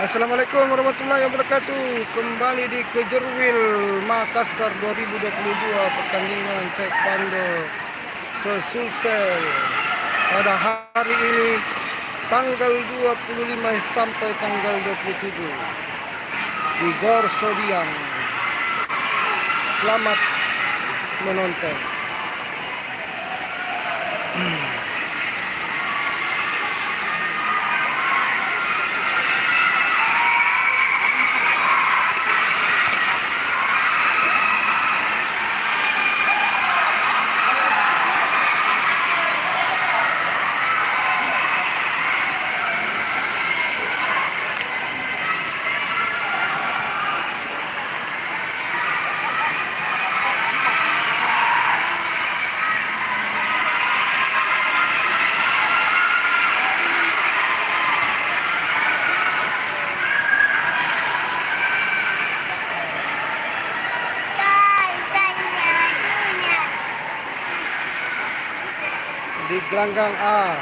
Assalamualaikum warahmatullahi wabarakatuh. Kembali di Kejurwil Makassar 2022, pertandingan taekwondo Sulsel pada hari ini tanggal 25 sampai tanggal 27 di Gor Sodiang. Selamat menonton. Di gelanggang A,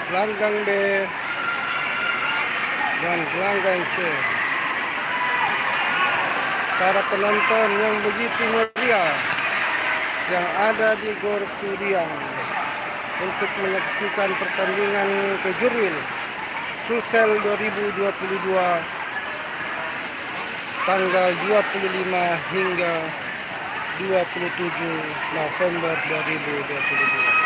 gelanggang B, dan gelanggang C. Para penonton yang begitu meriah yang ada di Gor Sodiang untuk menyaksikan pertandingan Kejurwil Sulsel 2022 tanggal 25 hingga 27 November 2022.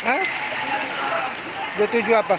Hah? 27 apa?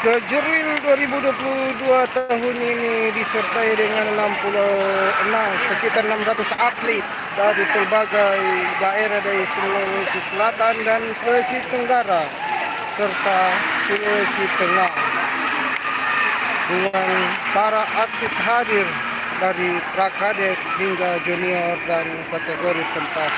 Kejurwil 2022 tahun ini disertai dengan 66 sekitar 600 atlet dari berbagai daerah dari Sulawesi Selatan dan Sulawesi Tenggara serta Sulawesi Tengah, dengan para atlet hadir dari prakadet hingga junior dan kategori pentas.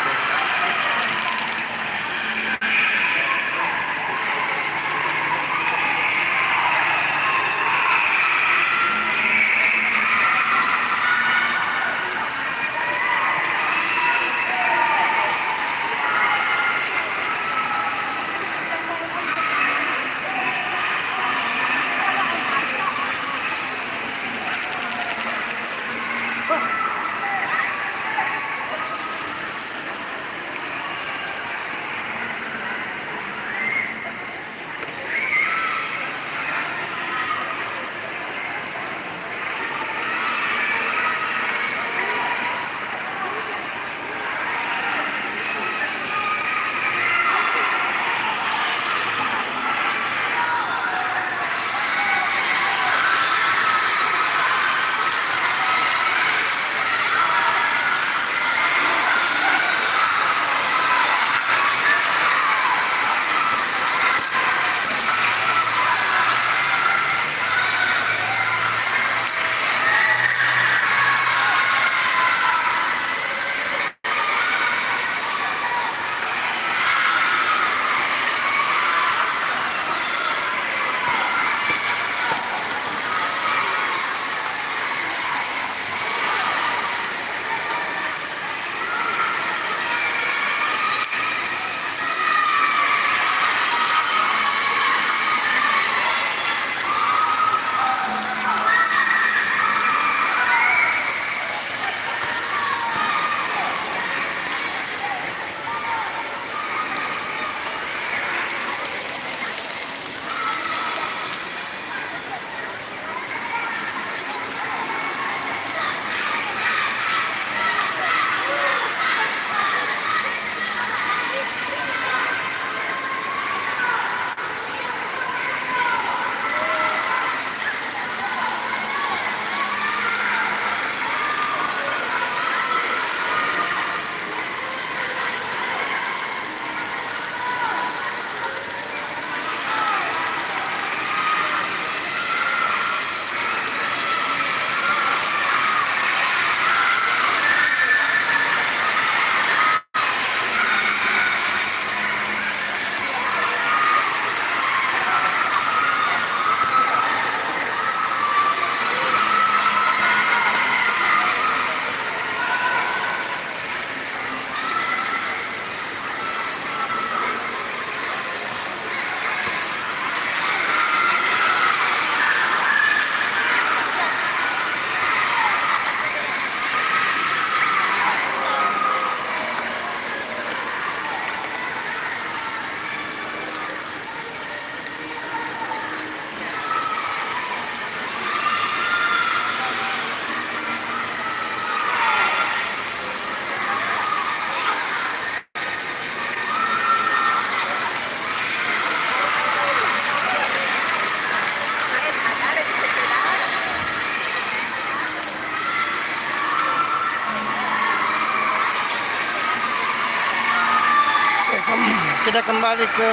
kita kembali ke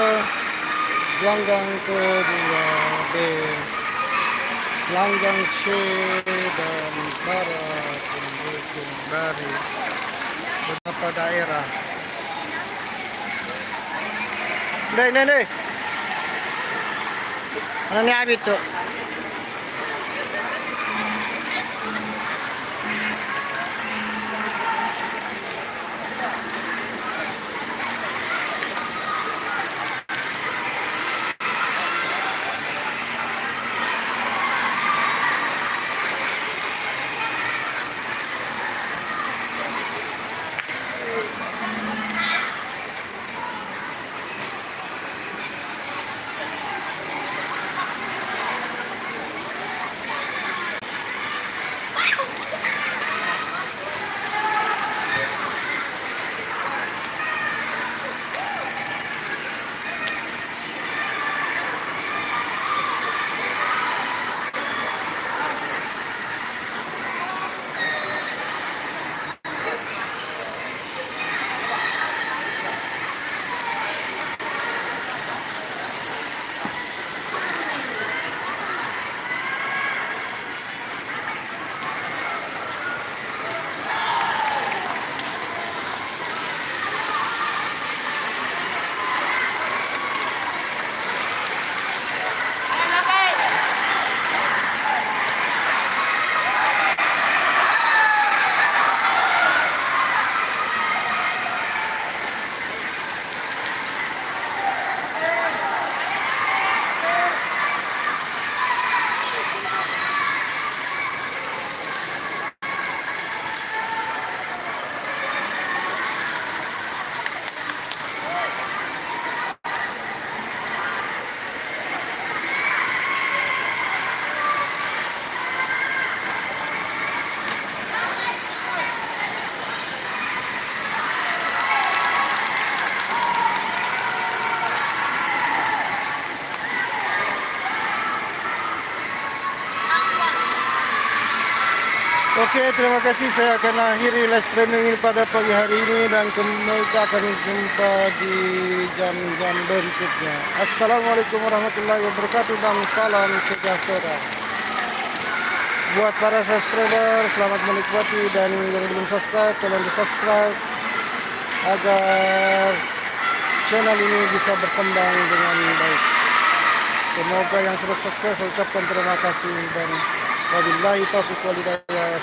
gelanggang kedua B, gelanggang C dan barat pendukung dari beberapa daerah. Deh. Ano ni Abid to? Oke, terima kasih. Saya akan akhiri live streaming ini pada pagi hari ini dan kita akan jumpa di jam-jam berikutnya. Assalamualaikum warahmatullahi wabarakatuh dan salam sejahtera. Buat para subscriber, selamat menikmati, dan yang belum subscribe, tolong di subscribe agar channel ini bisa berkembang dengan baik. Semoga yang sudah subscribe, saya ucapkan terima kasih dan wabillahi taufiq wal hidayah.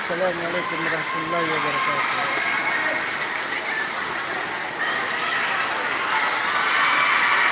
Assalamualaikum warahmatullahi wabarakatuh.